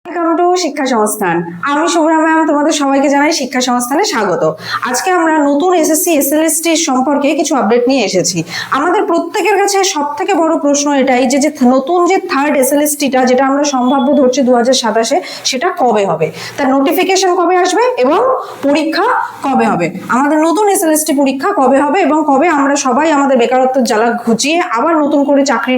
Welcome to শিক্ষা সংস্থান। আমি শুভ্রা ম্যাম তোমাদের সবাইকে জানাই শিক্ষা সংস্থানে স্বাগত। আজকে আমরা নতুন এসএসসি এসএলএসটি সম্পর্কে কিছু আপডেট নিয়ে এসেছি। আমাদের প্রত্যেকের কাছে সবথেকে বড় প্রশ্ন এটাই যে নতুন যে থার্ড এসএলএসটিটা যেটা আমরা সম্ভাব্য ধরছি 2027-এ, সেটা কবে হবে, তার নোটিফিকেশন কবে আসবে এবং পরীক্ষা কবে হবে, আমাদের নতুন এসএলএসটি পরীক্ষা কবে হবে এবং কবে আমরা সবাই আমাদের বেকারত্বের জ্বালা ঘুচিয়ে আবার নতুন করে চাকরি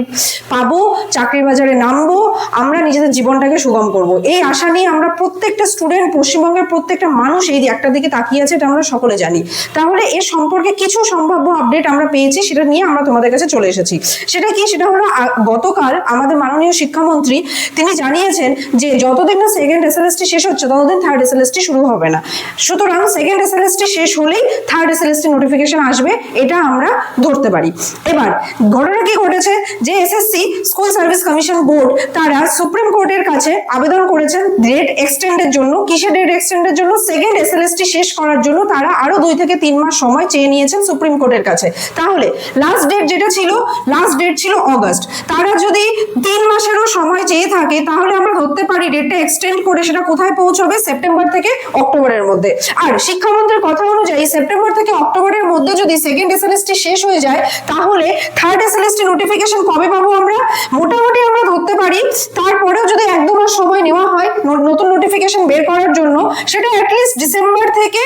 পাবো, চাকরির বাজারে নামবো, আমরা নিজেদের জীবনটাকে সুগম করব। এই আশা নিয়ে আমরা প্রত্যেকটা স্টুডেন্ট, পশ্চিমবঙ্গের প্রত্যেকটা মানুষ এই একটা দিকে তাকিয়ে আছে, এটা আমরা সকলে জানি। তাহলে এর সম্পর্কে কিছু সম্ভাব্য আপডেট আমরা পেয়েছি, সেটা নিয়ে আমরা তোমাদের কাছে চলে এসেছি। সেটা কি? সেটা হলো গতকাল আমাদের মাননীয় শিক্ষামন্ত্রী তিনি জানিয়েছেন যে যতদিন না সেকেন্ড এসএলএসটি শেষ হচ্ছে ততদিন থার্ড এসএলএসটি শুরু হবে না। সুতরাং সেকেন্ড এসএলএসটি শেষ হলেই থার্ড এসএলএসটি নোটিফিকেশন আসবে, এটা আমরা ধরতে পারি। এবার ঘটনা কি ঘটেছে যে SSC school service commission board তারা সুপ্রিম কোর্টের কাছে আবেদন করেছেন ডেট এক্সটেন্ডের জন্য। কিসের ডেট এক্সটেন্ডের জন্য? সেকেন্ড এসএলএসটি শেষ করার জন্য তারা আরো 2 থেকে 3 মাস সময় চেয়ে নিয়েছেন সুপ্রিম কোর্টের কাছে। তাহলে লাস্ট ডেট যেটা ছিল, লাস্ট ডেট ছিল অগস্ট। তারা যদি 3 মাসেরও সময় চেয়ে থাকে তাহলে আমরা ধরতে পারি ডেটটা এক্সটেন্ড করে সেটা কোথায় পৌঁছবে? সেপ্টেম্বর থেকে অক্টোবরের মধ্যে। আর শিক্ষামন্ত্রীর কথা অনুযায়ী সেপ্টেম্বর থেকে অক্টোবরের মধ্যে যদি সেকেন্ড এসএলএসটি শেষ হয়ে যায় তাহলে থার্ড এসএলএসটি নোটিফিকেশন কবে পাবো আমরা? মোটামুটি আমরা ধরতে পারি তারপরেও যদি 1-2 মাস সময় নেওয়া হয় নতুন নোটিফিকেশন বের করার জন্য, সেটা অ্যাটলিস্ট ডিসেম্বর থেকে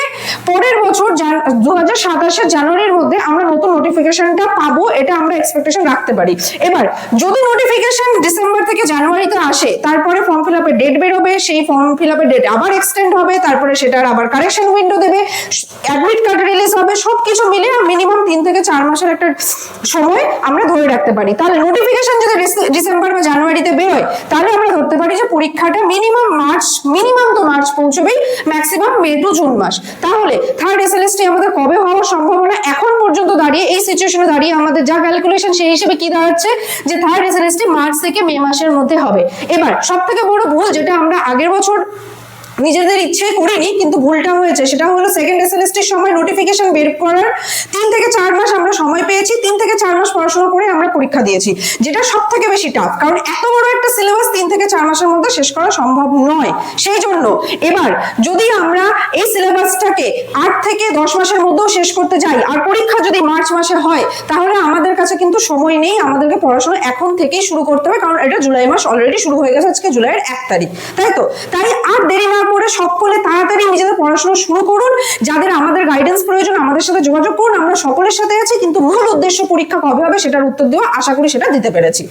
পরের বছর 2027-এর জানুয়ারির মধ্যে আমরা নতুন নোটিফিকেশনটা পাবো, এটা আমরা এক্সপেকটেশন রাখতে পারি। এবার যদি নোটিফিকেশন ডিসেম্বর থেকে জানুয়ারিতে আসে, তারপরে ফর্ম ফিল আপের ডেট বেরোবে, সেই ফর্ম ফিল আপের ডেট আবার এক্সটেন্ড হবে, তারপরে সেটার আবার কারেকশন উইন্ডো দেবে, অ্যাডমিট কার্ড রিলিজ হবে, সবকিছু মিলে মিনিমাম 3 থেকে 4 মাসের একটা সময় আমরা ধরে রাখতে পারি। তাহলে নোটিফিকেশন যদি ডিসেম্বর বা জানুয়ারিতে বেরোয় তাহলে আমরা ধরতে পারি যে পরীক্ষাটা মিনিমাম তো মার্চ পৌঁছবেই, ম্যাক্সিমাম মে টু জুন মাস। তাহলে থার্ড এসএলএসটি আমাদের কবে হওয়ার সম্ভাবনা এখন পর্যন্ত দাঁড়িয়ে, এই সিচুয়েশনে দাঁড়িয়ে আমাদের যা ক্যালকুলেশন সেই হিসেবে কি দাঁড়াচ্ছে যে থার্ড এসএলএসটি মার্চ থেকে মে মাসের মধ্যে হবে। এবার সব থেকে বড় ভুল যেটা আমরা আগের বছর নিজেদের ইচ্ছে করিনি কিন্তু ভুলটা হয়েছে, সেটা হলো সেকেন্ড এসএলএসটির সময় নোটিফিকেশন বের করার 3 থেকে 4 মাস আমরা সময় পেয়েছি। 3 থেকে 4 মাস পড়াশোনা করে আমরা পরীক্ষা দিয়েছি, যেটা সব থেকে বেশি টাফ, কারণ এত বড় একটা সিলেবাস 3 থেকে 4 মাসের মধ্যে শেষ করা সম্ভব নয়। সেই জন্য এবার যদি আমরা এই সিলেবাসটাকে 8 থেকে 10 মাসের মধ্যেও শেষ করতে যাই আর পরীক্ষা যদি মার্চ মাসে হয় তাহলে আমাদের কাছে কিন্তু সময় নেই, আমাদেরকে পড়াশোনা এখন থেকেই শুরু করতে হবে, কারণ এটা জুলাই মাস অলরেডি শুরু হয়ে গেছে, আজকে জুলাইয়ের 1 তারিখ, তাই তো? তাই আর দেরি না করে সকলে তাড়াতাড়ি নিজেদের পড়াশোনা শুরু করুন। যাদের আমাদের গাইডেন্স প্রয়োজন আমাদের সাথে যোগাযোগ করুন, আমরা সকলের সাথে আছি। কিন্তু মূল উদ্দেশ্য পরীক্ষা কবে হবে সেটার উত্তর দেওয়া, আশা করি সেটা দিতে পেরেছি।